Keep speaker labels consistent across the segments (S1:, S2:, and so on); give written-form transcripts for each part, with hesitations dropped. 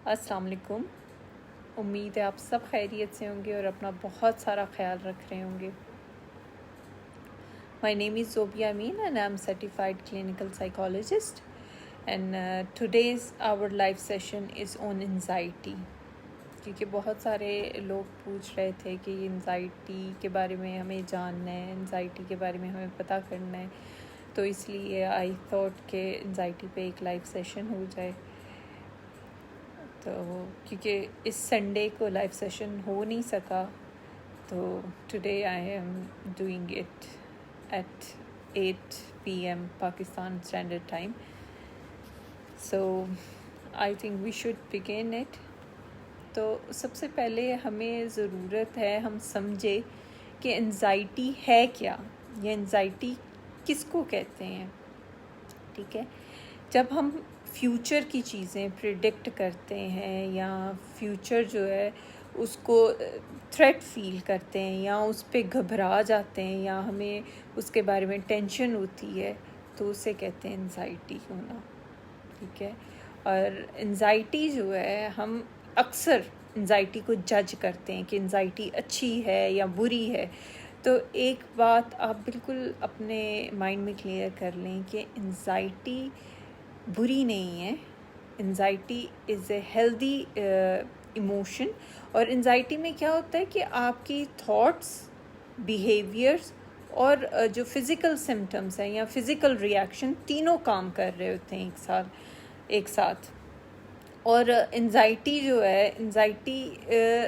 S1: अस्सलाम वालेकुम। उम्मीद है आप सब खैरियत से होंगे और अपना बहुत सारा ख्याल रख रहे होंगे। My name is Zobia Amin and I am certified clinical psychologist and today's our live session is on anxiety. क्योंकि बहुत सारे लोग पूछ रहे थे कि एंजाइटी के बारे में हमें जानना है, एंजाइटी के बारे में हमें पता करना है, तो इसलिए आई थॉट कि एंजाइटी पे एक लाइव सेशन हो जाए। तो क्योंकि इस संडे को लाइव सेशन हो नहीं सका, तो today I am doing it at 8 PM Pakistan standard time. So I think we should begin it. तो सबसे पहले हमें ज़रूरत है हम समझे कि एंजाइटी है क्या, या एंजाइटी किसको कहते हैं। ठीक है, जब हम फ्यूचर की चीज़ें प्रिडिक्ट करते हैं या फ्यूचर जो है उसको थ्रेट फील करते हैं या उस पर घबरा जाते हैं या हमें उसके बारे में टेंशन होती है, तो उसे कहते हैं एंजाइटी होना। ठीक है, और एंजाइटी जो है हम अक्सर एंजाइटी को जज करते हैं कि एंजाइटी अच्छी है या बुरी है। तो एक बात आप बिल्कुल अपने माइंड में क्लियर कर लें कि एंजाइटी बुरी नहीं है। Anxiety is a healthy emotion. और एंजाइटी में क्या होता है कि आपकी थॉट्स, बिहेवियर्स और जो फिज़िकल सिम्टम्स हैं या फिज़िकल रिएक्शन, तीनों काम कर रहे होते हैं एक साथ। और एंजाइटी जो है, एंजाइटी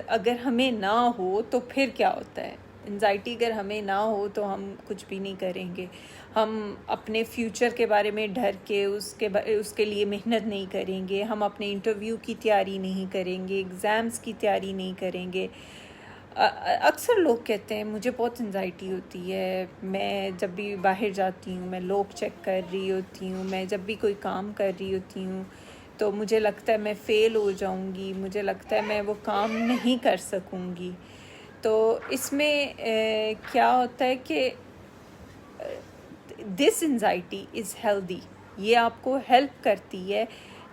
S1: अगर हमें ना हो तो फिर क्या होता है। एंजाइटी अगर हमें ना हो तो हम कुछ भी नहीं करेंगे, हम अपने फ्यूचर के बारे में डर के उसके लिए मेहनत नहीं करेंगे, हम अपने इंटरव्यू की तैयारी नहीं करेंगे, एग्ज़ाम्स की तैयारी नहीं करेंगे। अक्सर लोग कहते हैं मुझे बहुत एंजाइटी होती है, मैं जब भी बाहर जाती हूँ, मैं लोग चेक कर रही होती हूँ, मैं जब भी कोई काम कर रही होती हूँ तो मुझे लगता है मैं फ़ेल हो जाऊँगी, मुझे लगता है मैं वो काम नहीं कर सकूँगी। तो इसमें क्या होता है कि दिस एंजाइटी इज़ हेल्दी। ये आपको हेल्प करती है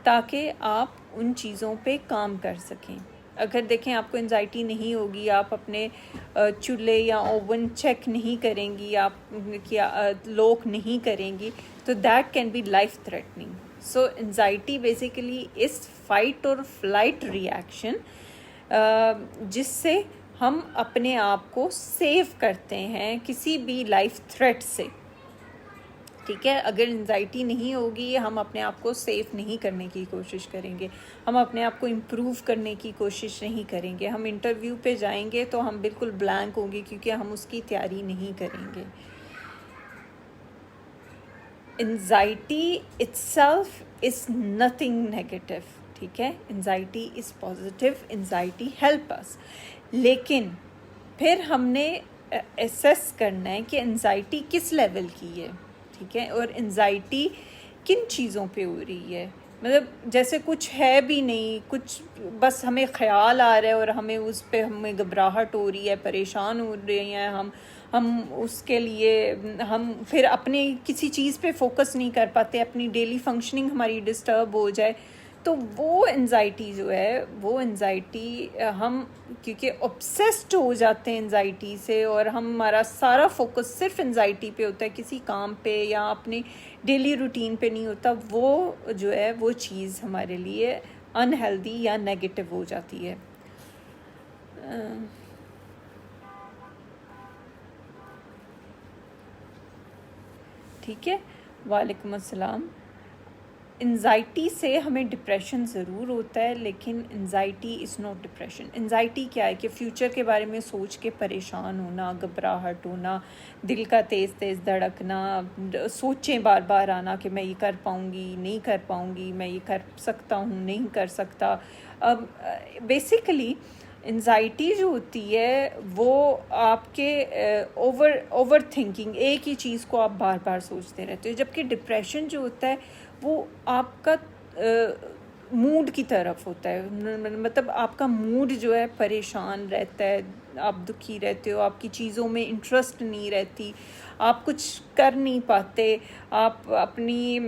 S1: ताकि आप उन चीज़ों पे काम कर सकें। अगर देखें आपको एंजाइटी नहीं होगी, आप अपने चूल्हे या ओवन चेक नहीं करेंगी, आप लॉक नहीं करेंगी, तो that can be life threatening. So anxiety basically is fight और फ्लाइट रिएक्शन, जिससे हम अपने आप को सेव करते हैं किसी भी लाइफ थ्रेट से। ठीक है, अगर एंजाइटी नहीं होगी हम अपने आप को सेफ नहीं करने की कोशिश करेंगे, हम अपने आप को इम्प्रूव करने की कोशिश नहीं करेंगे। हम इंटरव्यू पे जाएंगे तो हम बिल्कुल ब्लैंक होंगे क्योंकि हम उसकी तैयारी नहीं करेंगे। Anxiety itself is nothing negative. ठीक है, anxiety is positive, anxiety help us. लेकिन फिर हमने एसेस करना है कि एंजाइटी किस लेवल की है। ठीक है, और एंजाइटी किन चीज़ों पे हो रही है। मतलब जैसे कुछ है भी नहीं, कुछ बस हमें ख्याल आ रहा है और हमें उस पे हमें घबराहट हो रही है, परेशान हो रही हैं हम उसके लिए हम फिर अपने किसी चीज़ पे फोकस नहीं कर पाते, अपनी डेली फंक्शनिंग हमारी डिस्टर्ब हो जाए, तो वो एंजाइटी जो है, वो एंजाइटी हम क्योंकि ऑब्सेस्ड हो जाते हैं एंजाइटी से और हमारा सारा फोकस सिर्फ एंजाइटी पे होता है, किसी काम पे या अपनी डेली रूटीन पे नहीं होता, वो जो है वो चीज़ हमारे लिए अनहेल्दी या नेगेटिव हो जाती है। ठीक है, वालेकुम अस्सलाम। एंजाइटी से हमें डिप्रेशन ज़रूर होता है, लेकिन anxiety is not depression. Anxiety क्या है कि फ्यूचर के बारे में सोच के परेशान होना, घबराहट होना, दिल का तेज़ तेज़ धड़कना, सोचें बार बार आना कि मैं ये कर पाऊँगी नहीं कर पाऊँगी, मैं ये कर सकता हूँ नहीं कर सकता। अब बेसिकली एंजाइटी जो होती है वो आपके ओवर थिंकिंग, एक ही चीज़ को आप बार बार सोचते रहते हो। जबकि डिप्रेशन जो होता है वो आपका मूड की तरफ होता है, मतलब आपका मूड जो है परेशान रहता है, आप दुखी रहते हो, आपकी चीज़ों में इंटरेस्ट नहीं रहती, आप कुछ कर नहीं पाते, आप अपनी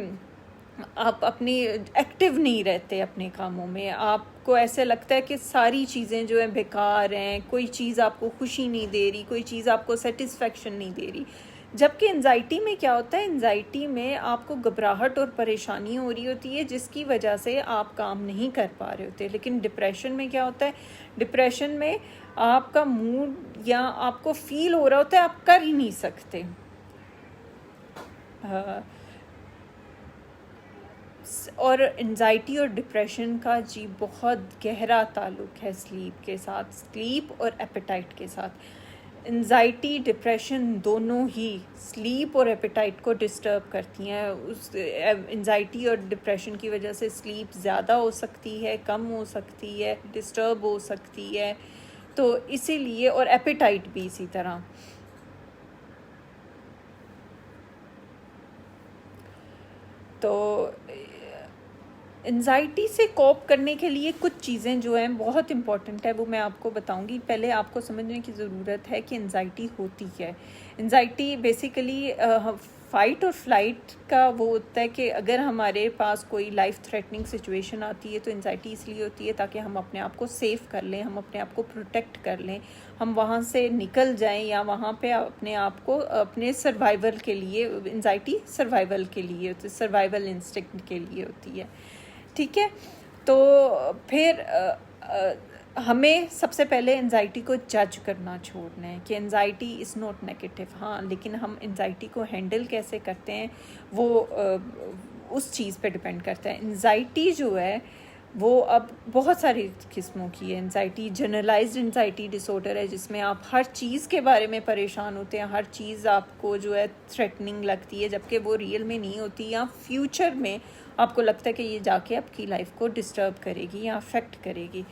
S1: आप अपनी एक्टिव नहीं रहते अपने कामों में, आपको ऐसे लगता है कि सारी चीज़ें जो हैं बेकार हैं, कोई चीज़ आपको खुशी नहीं दे रही, कोई चीज़ आपको सेटिस्फेक्शन नहीं दे रही। जबकि एंजाइटी में क्या होता है, एंजाइटी में आपको घबराहट और परेशानी हो रही होती है जिसकी वजह से आप काम नहीं कर पा रहे होते। लेकिन डिप्रेशन में क्या होता है, डिप्रेशन में आपका मूड या आपको फील हो रहा होता है आप कर ही नहीं सकते। और एंजाइटी और डिप्रेशन का जी बहुत गहरा ताल्लुक है स्लीप के साथ, स्लीप और एपेटाइट के साथ। एंजाइटी डिप्रेशन दोनों ही स्लीप और एपेटाइट को डिस्टर्ब करती हैं। उस एंजाइटी और डिप्रेशन की वजह से स्लीप ज़्यादा हो सकती है, कम हो सकती है, डिस्टर्ब हो सकती है। तो इसीलिए, और एपेटाइट भी इसी तरह। तो एंजाइटी से कोप करने के लिए कुछ चीज़ें जो हैं बहुत इम्पॉर्टेंट है, वो मैं आपको बताऊंगी। पहले आपको समझने की ज़रूरत है कि एंजाइटी होती है। एंजाइटी बेसिकली फ़ाइट और फ्लाइट का वो होता है कि अगर हमारे पास कोई लाइफ थ्रेटनिंग सिचुएशन आती है तो एंजाइटी इसलिए होती है ताकि हम अपने आप को सेफ कर लें, हम अपने आप को प्रोटेक्ट कर लें, हम वहाँ से निकल जाएं, या वहाँ पे अपने आप को अपने सर्वाइवल के लिए, एंजाइटी सर्वाइवल के लिए, सर्वाइवल इंस्टिंक्ट के लिए होती है। ठीक है, तो फिर हमें सबसे पहले एंजाइटी को जज करना छोड़ना है कि एंजाइटी इज़ नॉट नेगेटिव। हाँ, लेकिन हम एंजाइटी को हैंडल कैसे करते हैं वो उस चीज़ पे डिपेंड करता है। एंजाइटी जो है वो अब बहुत सारी किस्मों की है। एंजाइटी जनरलाइज्ड एंजाइटी डिसऑर्डर है जिसमें आप हर चीज़ के बारे में परेशान होते हैं, हर चीज़ आपको जो है थ्रेटनिंग लगती है जबकि वो रियल में नहीं होती, या फ्यूचर में आपको लगता है कि ये जाके आपकी लाइफ को डिस्टर्ब करेगी या अफेक्ट करेगी।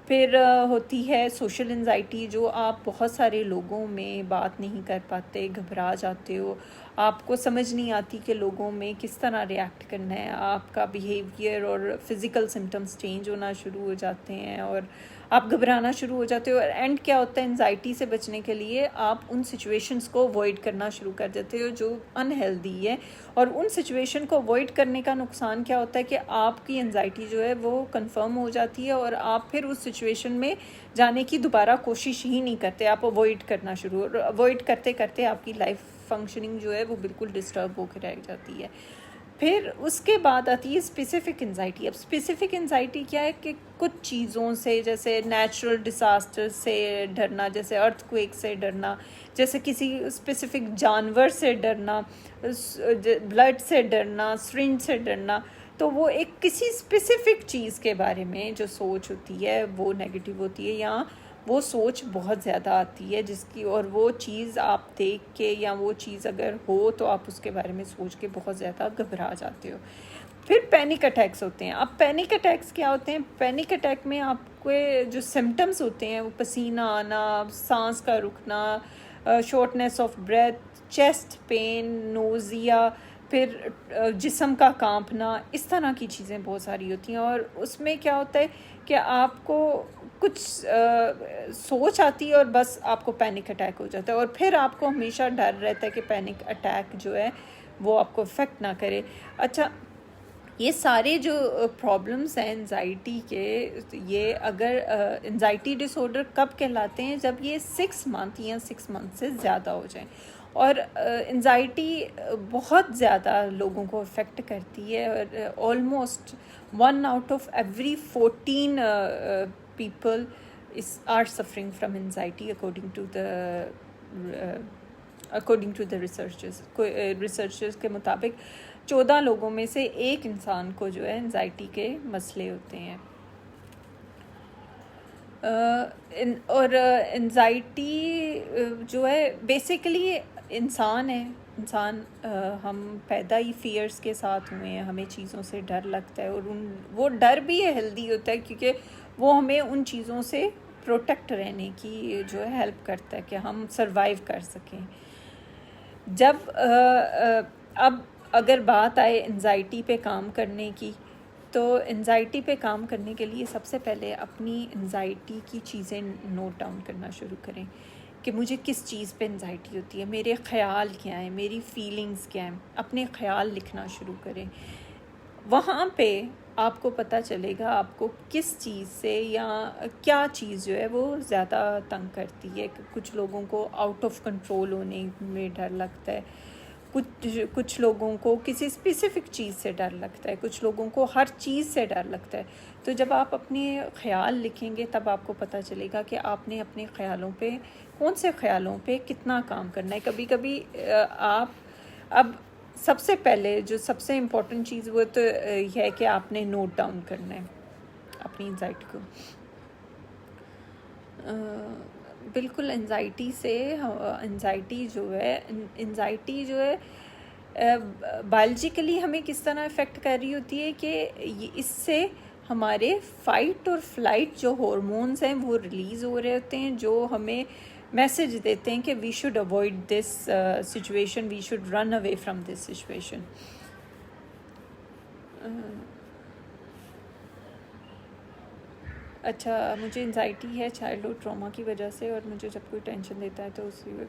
S1: फिर होती है सोशल एंजाइटी, जो आप बहुत सारे लोगों में बात नहीं कर पाते, घबरा जाते हो, आपको समझ नहीं आती कि लोगों में किस तरह रिएक्ट करना है, आपका बिहेवियर और फिज़िकल सिम्टम्स चेंज होना शुरू हो जाते हैं और आप घबराना शुरू हो जाते हो। और एंड क्या होता है, एंजाइटी से बचने के लिए आप उन सिचुएशंस को अवॉइड करना शुरू कर देते हो जो अनहेल्दी है। और उन सिचुएशन को अवॉइड करने का नुकसान क्या होता है कि आपकी एंजाइटी जो है वो कंफर्म हो जाती है और आप फिर उस सिचुएशन में जाने की दोबारा कोशिश ही नहीं करते, आप अवॉइड करना शुरू, और अवॉइड करते करते आपकी लाइफ फंक्शनिंग जो है वो बिल्कुल डिस्टर्ब होकर रह जाती है। फिर उसके बाद आती है स्पेसिफिक एंजाइटी। अब स्पेसिफिक एंजाइटी क्या है कि कुछ चीज़ों से, जैसे नेचुरल डिसास्टर से डरना, जैसे अर्थक्वेक से डरना, जैसे किसी स्पेसिफिक जानवर से डरना, ब्लड से डरना, सिरिंज से डरना। तो वो एक किसी स्पेसिफिक चीज़ के बारे में जो सोच होती है वो नेगेटिव होती है, या वो सोच बहुत ज़्यादा आती है जिसकी, और वो चीज़ आप देख के या वो चीज़ अगर हो तो आप उसके बारे में सोच के बहुत ज़्यादा घबरा जाते हो। फिर पैनिक अटैक्स होते हैं। अब पैनिक अटैक्स क्या होते हैं, पैनिक अटैक में आपके जो सिम्टम्स होते हैं वो पसीना आना, सांस का रुकना, shortness of breath, chest pain, nausea, फिर जिस्म का कांपना, इस तरह की चीज़ें बहुत सारी होती हैं। और उसमें क्या होता है कि आपको कुछ सोच आती है और बस आपको पैनिक अटैक हो जाता है, और फिर आपको हमेशा डर रहता है कि पैनिक अटैक जो है वो आपको इफ़ेक्ट ना करे। अच्छा, ये सारे जो प्रॉब्लम्स हैं एंजाइटी के, ये अगर एंजाइटी डिसऑर्डर कब कहलाते हैं, जब ये 6 मंथ या 6 मंथ से ज़्यादा हो जाए। और एंजाइटी बहुत ज़्यादा लोगों को अफेक्ट करती है, और almost 1 out of every 14 people are suffering from anxiety according to the researchers के मुताबिक 14 लोगों में से एक इंसान को जो है एंजाइटी के मसले होते हैं। और एंजाइटी जो है बेसिकली इंसान है, इंसान हम पैदा ही फियर्स के साथ हुए हैं, हमें चीज़ों से डर लगता है, और वो डर भी हेल्दी होता है क्योंकि वो हमें उन चीज़ों से प्रोटेक्ट रहने की जो है हेल्प करता है कि हम सरवाइव कर सकें। जब अब अगर बात आए एंजाइटी पे काम करने की, तो एंजाइटी पे काम करने के लिए सबसे पहले अपनी एंजाइटी की चीज़ें नोट डाउन करना शुरू करें कि मुझे किस चीज़ पे एंजाइटी होती है, मेरे ख़्याल क्या हैं, मेरी फीलिंग्स क्या हैं, अपने ख़्याल लिखना शुरू करें। वहाँ पे आपको पता चलेगा आपको किस चीज़ से या क्या चीज़ जो है वो ज़्यादा तंग करती है। कुछ लोगों को आउट ऑफ कंट्रोल होने में डर लगता है, कुछ लोगों को किसी स्पेसिफ़िक चीज़ से डर लगता है, कुछ लोगों को हर चीज़ से डर लगता है। तो जब आप अपने ख़्याल लिखेंगे तब आपको पता चलेगा कि आपने अपने ख़्यालों पे, कौन से ख़्यालों पे कितना काम करना है। कभी कभी आप अब सबसे पहले जो सबसे इम्पोर्टेंट चीज़ वो तो है कि आपने नोट डाउन करना है अपनी एंजाइटी को। बिल्कुल एंजाइटी जो है बायोलॉजिकली हमें किस तरह इफ़ेक्ट कर रही होती है कि इससे हमारे फ़ाइट और फ्लाइट जो हॉर्मोन्स हैं वो रिलीज़ हो रहे होते हैं, जो हमें मैसेज देते हैं कि we should avoid this situation, we should run away from this situation. अच्छा, मुझे एंजाइटी है चाइल्डहुड ट्रॉमा की वजह से, और मुझे जब कोई टेंशन देता है तो उसी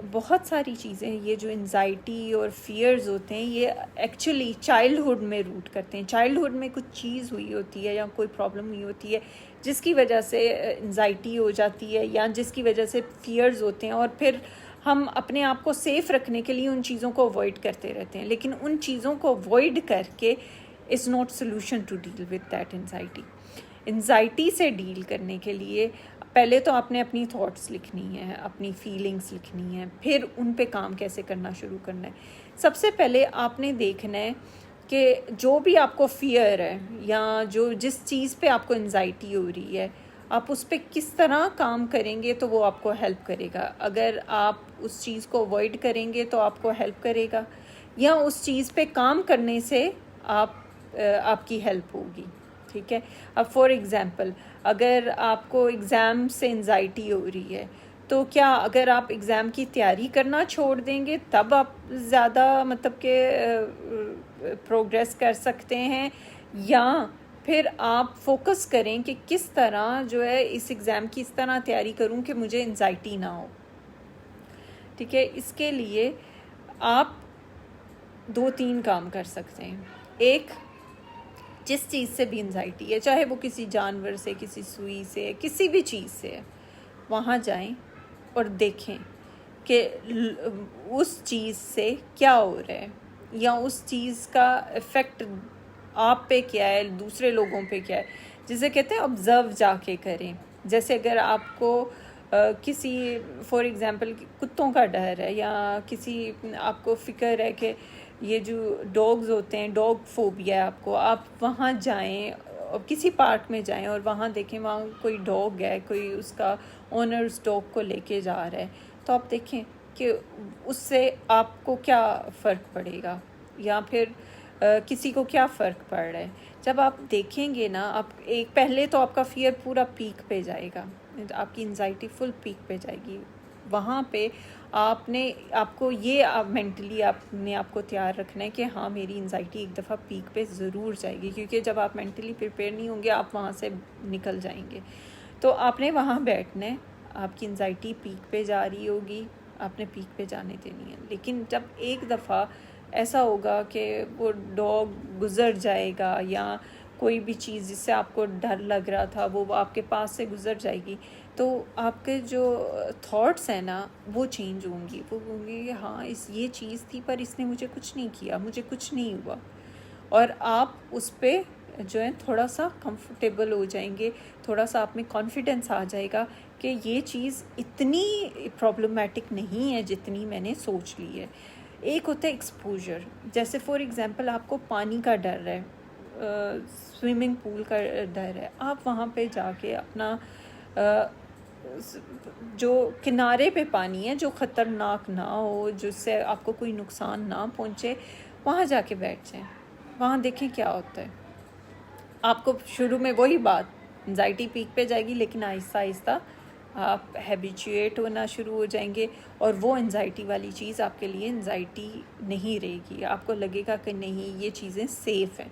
S1: बहुत सारी चीज़ें, ये जो एंजाइटी और फियर्स होते हैं ये एक्चुअली चाइल्डहुड में रूट करते हैं। चाइल्डहुड में कुछ चीज़ हुई होती है या कोई प्रॉब्लम हुई होती है जिसकी वजह से एंजाइटी हो जाती है या जिसकी वजह से फियर्स होते हैं, और फिर हम अपने आप को सेफ़ रखने के लिए उन चीज़ों को अवॉइड करते रहते हैं। लेकिन उन चीज़ों को अवॉइड करके is not solution to deal with that anxiety. Anxiety से डील करने के लिए पहले तो आपने अपनी थॉट्स लिखनी है, अपनी फीलिंग्स लिखनी है, फिर उन पे काम कैसे करना शुरू करना है। सबसे पहले आपने देखना है कि जो भी आपको फियर है या जिस चीज़ पे आपको एंजाइटी हो रही है, आप उस पर किस तरह काम करेंगे तो वो आपको हेल्प करेगा। अगर आप उस चीज़ को अवॉइड करेंगे तो आपको हेल्प करेगा, या उस चीज़ पे काम करने से आपकी हेल्प होगी। ठीक है। अब फॉर एग्ज़ाम्पल, अगर आपको एग्ज़ाम से एंजाइटी हो रही है तो क्या अगर आप एग्ज़ाम की तैयारी करना छोड़ देंगे तब आप ज़्यादा मतलब कि प्रोग्रेस कर सकते हैं, या फिर आप फोकस करें कि किस तरह जो है इस एग्ज़ाम की इस तरह तैयारी करूं कि मुझे एंजाइटी ना हो। ठीक है। इसके लिए आप 2-3 काम कर सकते हैं। एक, जिस चीज़ से भी एंजाइटी है, चाहे वो किसी जानवर से, किसी सुई से, किसी भी चीज़ से है, वहाँ जाएं और देखें कि उस चीज़ से क्या हो रहा है, या उस चीज़ का इफ़ेक्ट आप पे क्या है, दूसरे लोगों पे क्या है। जिसे कहते हैं ऑब्ज़र्व जाके करें। जैसे अगर आपको किसी फॉर एग्ज़ाम्पल कुत्तों का डर है, या किसी आपको फ़िक्र है कि ये जो डॉग्स होते हैं, डॉग फोबिया है आपको, आप वहाँ जाएं और किसी पार्क में जाएं और वहाँ देखें वहाँ कोई डॉग है, कोई उसका ओनर उस डॉग को लेके जा रहा है, तो आप देखें कि उससे आपको क्या फ़र्क पड़ेगा, या फिर किसी को क्या फ़र्क पड़ रहा है। जब आप देखेंगे ना, आप एक पहले तो आपका फियर पूरा पीक पे जाएगा, आपकी एंजाइटी फुल पीक पे जाएगी। वहाँ पे आपको ये मेंटली आपने आपको तैयार रखना है कि हाँ, मेरी एंजाइटी एक दफ़ा पीक पे ज़रूर जाएगी, क्योंकि जब आप मेंटली प्रिपेयर नहीं होंगे आप वहाँ से निकल जाएंगे। तो आपने वहाँ बैठना है, आपकी एंजाइटी पीक पे जा रही होगी, आपने पीक पे जाने देनी है। लेकिन जब एक दफ़ा ऐसा होगा कि वो डॉग गुज़र जाएगा, या कोई भी चीज़ जिससे आपको डर लग रहा था वो आपके पास से गुज़र जाएगी, तो आपके जो थॉट्स हैं ना वो चेंज होंगी। वो होंगे कि हाँ, ये चीज़ थी पर इसने मुझे कुछ नहीं किया, मुझे कुछ नहीं हुआ, और आप उस पर जो है थोड़ा सा कंफर्टेबल हो जाएंगे, थोड़ा सा आप में कॉन्फिडेंस आ जाएगा कि ये चीज़ इतनी प्रॉब्लमेटिक नहीं है जितनी मैंने सोच ली है। एक होता है एक्सपोजर। जैसे फॉर एग्ज़ाम्पल आपको पानी का डर है, स्विमिंग पूल का डर है, आप वहाँ पे जाके अपना जो किनारे पे पानी है, जो ख़तरनाक ना हो, जिससे आपको कोई नुकसान ना पहुँचे, वहाँ जाके बैठ जाएं, वहाँ देखें क्या होता है। आपको शुरू में वही बात, एंजाइटी पीक पे जाएगी, लेकिन आहिस्ता आहिस्ता आप हैबिचुएट होना शुरू हो जाएंगे, और वो एंजाइटी वाली चीज़ आपके लिए एंजाइटी नहीं रहेगी। आपको लगेगा कि नहीं, ये चीज़ें सेफ़ हैं।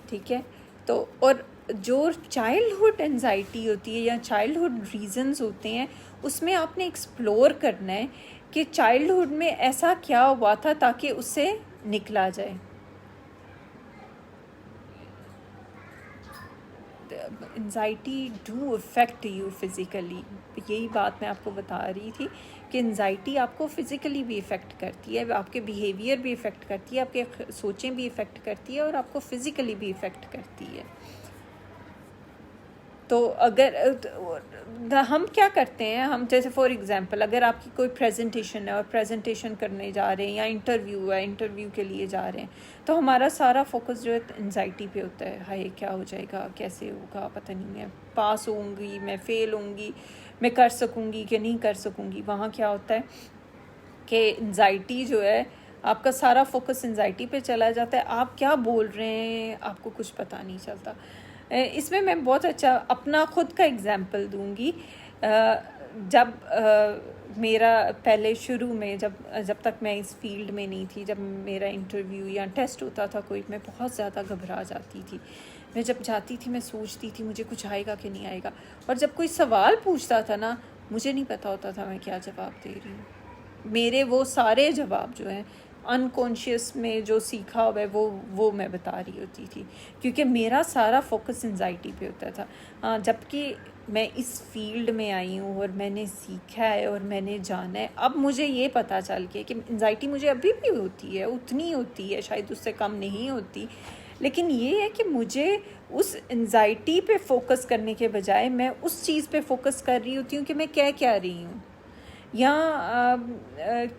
S1: ठीक है। तो और जो चाइल्डहुड एंजाइटी होती है या चाइल्डहुड रीजंस होते हैं, उसमें आपने एक्सप्लोर करना है कि चाइल्डहुड में ऐसा क्या हुआ था ताकि उससे निकला जाए। Anxiety do affect you physically, यही बात मैं आपको बता रही थी कि एंजाइटी आपको फ़िज़िकली भी इफ़ेक्ट करती है, आपके बिहेवियर भी इफ़ेक्ट करती है, आपके सोचें भी इफ़ेक्ट करती है और आपको फ़िज़िकली भी इफ़ेक्ट करती है। तो अगर हम क्या करते हैं, हम जैसे फॉर एग्ज़ाम्पल अगर आपकी कोई प्रेजेंटेशन है और प्रेजेंटेशन करने जा रहे हैं या इंटरव्यू है, इंटरव्यू के लिए जा रहे हैं, तो हमारा सारा फोकस जो है एंजाइटी पे होता है। हाय क्या हो जाएगा, कैसे होगा, पता नहीं, मैं पास होंगी, मैं फ़ेल होंगी, मैं कर सकूँगी कि नहीं कर सकूँगी। वहाँ क्या होता है कि एंजाइटी जो है, आपका सारा फोकस एंजाइटी पे चला जाता है, आप क्या बोल रहे हैं आपको कुछ पता नहीं चलता। इसमें मैं बहुत अच्छा अपना ख़ुद का एग्ज़ाम्पल दूंगी। जब मेरा पहले शुरू में जब तक मैं इस फील्ड में नहीं थी, जब मेरा इंटरव्यू या टेस्ट होता था कोई, मैं बहुत ज़्यादा घबरा जाती थी। मैं जब जाती थी मैं सोचती थी मुझे कुछ आएगा कि नहीं आएगा, और जब कोई सवाल पूछता था ना, मुझे नहीं पता होता था मैं क्या जवाब दे रही हूँ। मेरे वो सारे जवाब जो हैं अनकॉन्शियस में जो सीखा हुआ है वो मैं बता रही होती थी, क्योंकि मेरा सारा फोकस एंजाइटी पे होता था। जबकि मैं इस फील्ड में आई हूँ और मैंने सीखा है और मैंने जाना है, अब मुझे ये पता चल गया कि एंजाइटी मुझे अभी भी होती है, उतनी होती है, शायद उससे कम नहीं होती। लेकिन ये है कि मुझे उस एंजाइटी पे फोकस करने के बजाय मैं उस चीज़ पे फोकस कर रही होती हूँ कि मैं क्या रही हूँ, या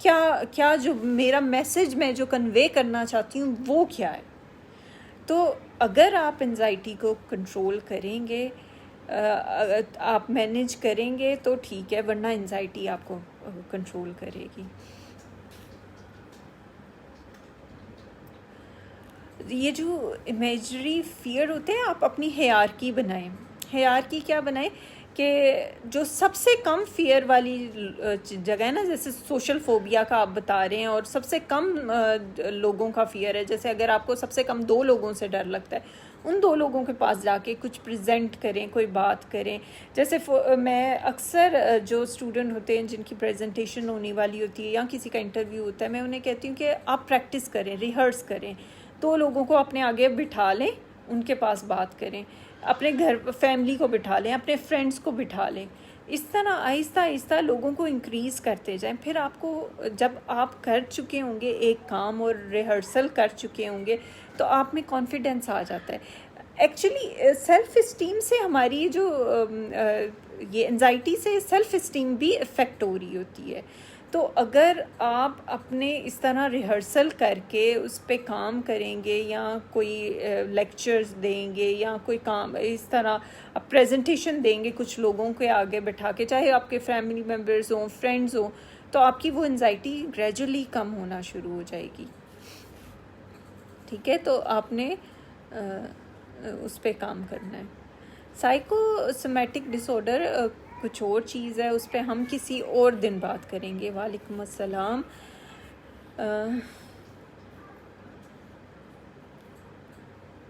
S1: क्या जो मेरा मैसेज मैं जो कन्वे करना चाहती हूँ वो क्या है। तो अगर आप एंजाइटी को कंट्रोल करेंगे, आप मैनेज करेंगे तो ठीक है, वरना एंजाइटी आपको कंट्रोल करेगी। ये जो इमेजरी फियर होते हैं, आप अपनी हायरार्की बनाएं। हायरार्की क्या बनाएं कि जो सबसे कम फियर वाली जगह है ना, जैसे सोशल फोबिया का आप बता रहे हैं और सबसे कम लोगों का फियर है, जैसे अगर आपको सबसे कम 2 लोगों से डर लगता है, उन 2 लोगों के पास जाके कुछ प्रेजेंट करें, कोई बात करें। जैसे मैं अक्सर जो स्टूडेंट होते हैं जिनकी प्रेजेंटेशन होने वाली होती है या किसी का इंटरव्यू होता है, मैं उन्हें कहती हूँ कि आप प्रैक्टिस करें, रिहर्स करें, 2 लोगों को अपने आगे बिठा लें, उनके पास बात करें, अपने घर फैमिली को बिठा लें, अपने फ्रेंड्स को बिठा लें। इस तरह आहिस्ता आहिस्ता लोगों को इंक्रीज़ करते जाएं। फिर आपको, जब आप कर चुके होंगे एक काम और रिहर्सल कर चुके होंगे, तो आप में कॉन्फिडेंस आ जाता है। एक्चुअली सेल्फ़ इस्टीम से हमारी जो ये एंजाइटी से सेल्फ़ इस्टीम भी इफ़ेक्ट हो रही होती है। तो अगर आप अपने इस तरह रिहर्सल करके उस पे काम करेंगे, या कोई लेक्चर्स देंगे, या कोई काम इस तरह प्रेजेंटेशन देंगे कुछ लोगों के आगे बैठा के, चाहे आपके फैमिली मेम्बर्स हों, फ्रेंड्स हों, तो आपकी वो एंजाइटी ग्रेजुअली कम होना शुरू हो जाएगी। ठीक है, तो आपने उस पे काम करना है। साइकोसोमैटिक डिसऑर्डर कुछ और चीज़ है, उस पर हम किसी और दिन बात करेंगे। वालेकुम अस्सलाम।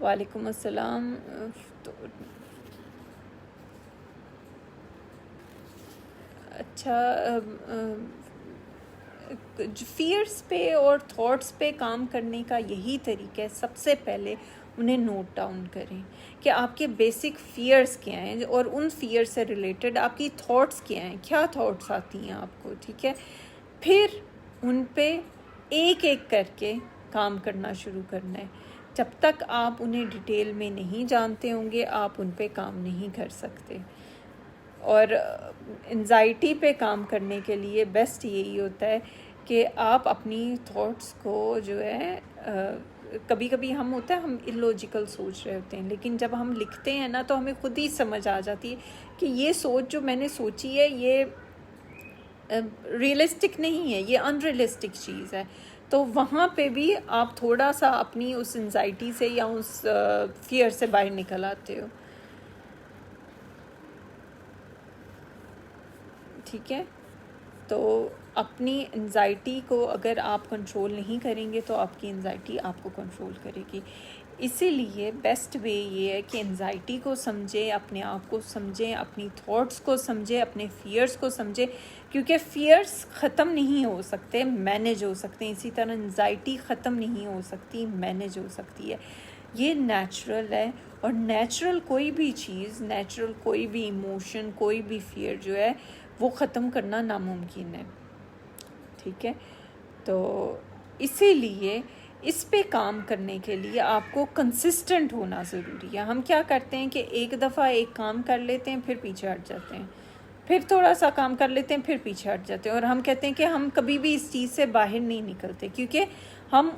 S1: वालेकुम अस्सलाम। तो अच्छा, फियर्स पे और थॉट्स पे काम करने का यही तरीका है, सबसे पहले उन्हें नोट डाउन करें कि आपके बेसिक फियर्स क्या हैं और उन फियर से रिलेटेड आपकी थॉट्स क्या हैं, क्या थॉट्स आती हैं आपको। ठीक है, फिर उन पे एक एक करके काम करना शुरू करना है। जब तक आप उन्हें डिटेल में नहीं जानते होंगे, आप उन पे काम नहीं कर सकते। और एंजाइटी पे काम करने के लिए बेस्ट यही होता है कि आप अपनी थॉट्स को जो है, कभी कभी हम होता है हम इलॉजिकल सोच रहे होते हैं, लेकिन जब हम लिखते हैं ना, तो हमें खुद ही समझ आ जाती है कि ये सोच जो मैंने सोची है ये रियलिस्टिक नहीं है, ये अनरियलिस्टिक चीज़ है। तो वहाँ पे भी आप थोड़ा सा अपनी उस एंजाइटी से या उस फियर से बाहर निकल आते हो। ठीक है, तो अपनी एंजाइटी को अगर आप कंट्रोल नहीं करेंगे तो आपकी एंजाइटी आपको कंट्रोल करेगी। इसीलिए बेस्ट वे ये है कि एंजाइटी को समझें, अपने आप को समझें, अपनी थॉट्स को समझें, अपने फियर्स को समझें, क्योंकि फियर्स ख़त्म नहीं हो सकते, मैनेज हो सकते हैं। इसी तरह एंजाइटी ख़त्म नहीं हो सकती, मैनेज हो सकती है। ये नेचुरल है, और नेचुरल कोई भी चीज़, नेचुरल कोई भी इमोशन, कोई भी फियर जो है वो ख़त्म करना नामुमकिन है। ठीक है, तो इसीलिए इस पे काम करने के लिए आपको कंसिस्टेंट होना ज़रूरी है। हम क्या करते हैं कि एक दफ़ा एक काम कर लेते हैं, फिर पीछे हट जाते हैं, फिर थोड़ा सा काम कर लेते हैं, फिर पीछे हट जाते हैं, और हम कहते हैं कि हम कभी भी इस चीज़ से बाहर नहीं निकलते, क्योंकि हम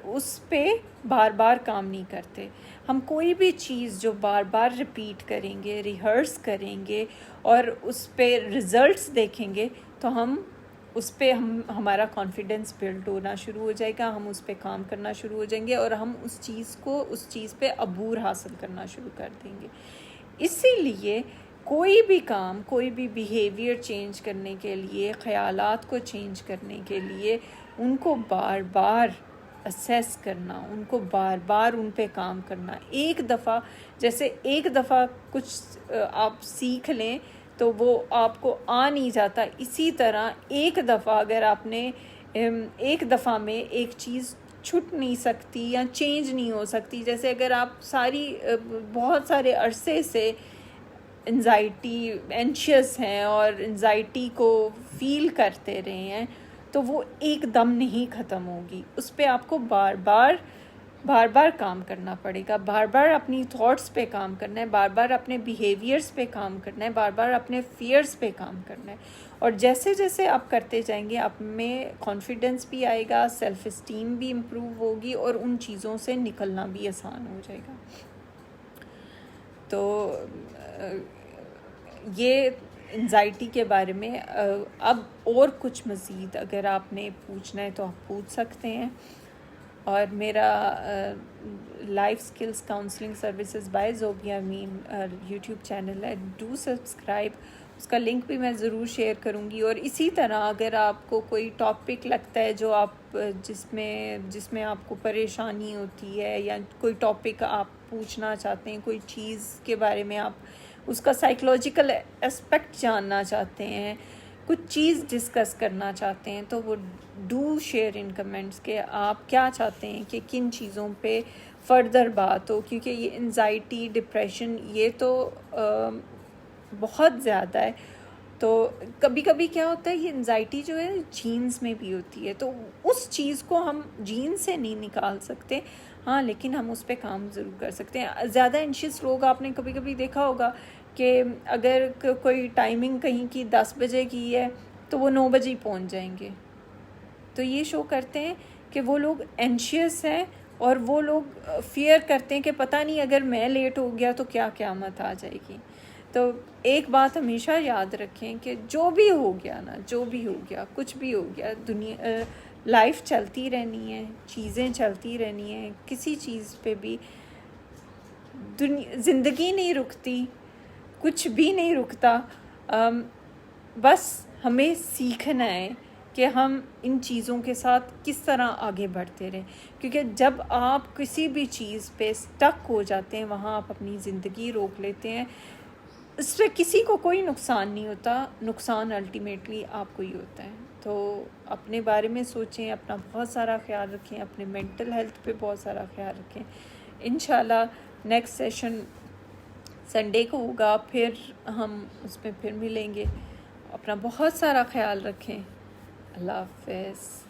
S1: उस पे बार बार काम नहीं करते। हम कोई भी चीज़ जो बार बार रिपीट करेंगे, रिहर्स करेंगे और उस पे रिज़ल्ट्स देखेंगे, तो हम उस पे हमारा कॉन्फिडेंस बिल्ड होना शुरू हो जाएगा, हम उस पे काम करना शुरू हो जाएंगे, और हम उस चीज़ पे अबूर हासिल करना शुरू कर देंगे। इसीलिए कोई भी काम, कोई भी बिहेवियर चेंज करने के लिए, ख़यालात को चेंज करने के लिए उनको बार बार असेस करना, उनको बार बार उन पे काम करना। एक दफ़ा, जैसे एक दफ़ा कुछ आप सीख लें तो वो आपको आ नहीं जाता, इसी तरह एक दफ़ा अगर आपने एक दफ़ा में एक चीज़ छूट नहीं सकती या चेंज नहीं हो सकती। जैसे अगर आप बहुत सारे अरसे से एंशियस हैं और एंजाइटी को फील करते रहे हैं, तो वो एकदम नहीं ख़त्म होगी। उस पर आपको बार बार काम करना पड़ेगा, बार बार अपनी थॉट्स पे काम करना है, बार बार अपने बिहेवियर्स पे काम करना है, बार बार अपने फियर्स पे काम करना है। और जैसे जैसे आप करते जाएंगे, आप में कॉन्फिडेंस भी आएगा, सेल्फ़ इस्टीम भी इम्प्रूव होगी, और उन चीज़ों से निकलना भी आसान हो जाएगा। तो ये एंजाइटी के बारे में अब और कुछ मज़ीद अगर आपने पूछना है तो आप पूछ सकते हैं। और मेरा life skills counselling services by Zobia Amin YouTube channel है, डू सब्सक्राइब। उसका लिंक भी मैं ज़रूर शेयर करूँगी। और इसी तरह अगर आपको कोई टॉपिक लगता है जो आप जिसमें आपको परेशानी होती है, या कोई टॉपिक आप पूछना चाहते हैं, कोई चीज़ के बारे में आप उसका साइकोलॉजिकल एस्पेक्ट जानना चाहते हैं, कुछ चीज़ डिस्कस करना चाहते हैं, तो वो डू शेयर इन कमेंट्स के आप क्या चाहते हैं कि किन चीज़ों पे फ़र्दर बात हो। क्योंकि ये एंजाइटी, डिप्रेशन, ये तो बहुत ज़्यादा है। तो कभी कभी क्या होता है, ये एंजाइटी जो है जीन्स में भी होती है, तो उस चीज़ को हम जीन्स से नहीं निकाल सकते, हाँ, लेकिन हम उस पर काम ज़रूर कर सकते हैं। ज़्यादा एंशियस लोग आपने कभी कभी देखा होगा कि अगर कोई टाइमिंग कहीं की 10 बजे की है तो वो 9 बजे ही पहुँच जाएंगे। तो ये शो करते हैं कि वो लोग एंशियस हैं, और वो लोग फियर करते हैं कि पता नहीं अगर मैं लेट हो गया तो क्या क़यामत आ जाएगी। तो एक बात हमेशा याद रखें कि जो भी हो गया ना, जो भी हो गया, कुछ भी हो गया, दुनिया लाइफ चलती रहनी है, चीज़ें चलती रहनी है, किसी चीज़ पे भी ज़िंदगी नहीं रुकती, कुछ भी नहीं रुकता। बस हमें सीखना है कि हम इन चीज़ों के साथ किस तरह आगे बढ़ते रहें, क्योंकि जब आप किसी भी चीज़ पे स्टक हो जाते हैं, वहाँ आप अपनी ज़िंदगी रोक लेते हैं। इससे किसी को कोई नुकसान नहीं होता, नुकसान अल्टीमेटली आपको ही होता है। तो अपने बारे में सोचें, अपना बहुत सारा ख्याल रखें, अपने मेंटल हेल्थ पे बहुत सारा ख्याल रखें। इंशाल्लाह नेक्स्ट सेशन संडे को होगा, फिर हम उसमें फिर मिलेंगे। अपना बहुत सारा ख्याल रखें। अल्लाह हाफ़िज़।